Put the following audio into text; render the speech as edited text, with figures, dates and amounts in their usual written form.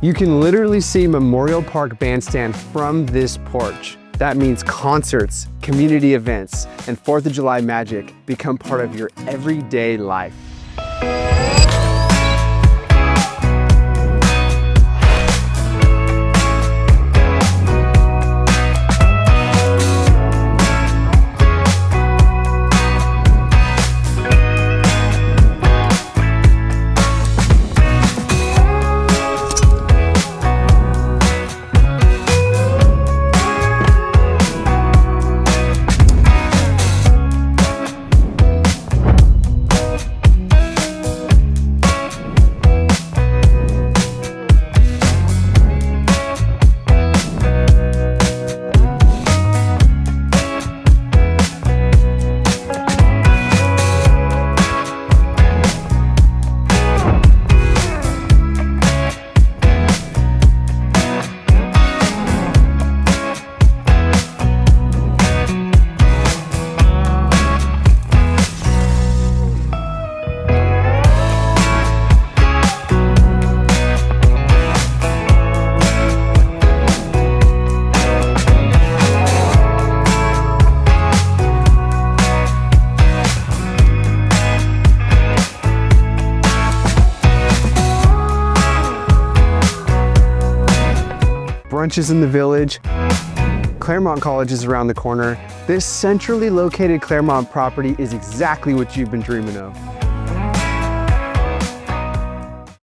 You can literally see Memorial Park Bandstand from this porch. That means concerts, community events, and 4th of July magic become part of your everyday life. Brunches in the village. Claremont College is around the corner. This centrally located Claremont property is exactly what you've been dreaming of.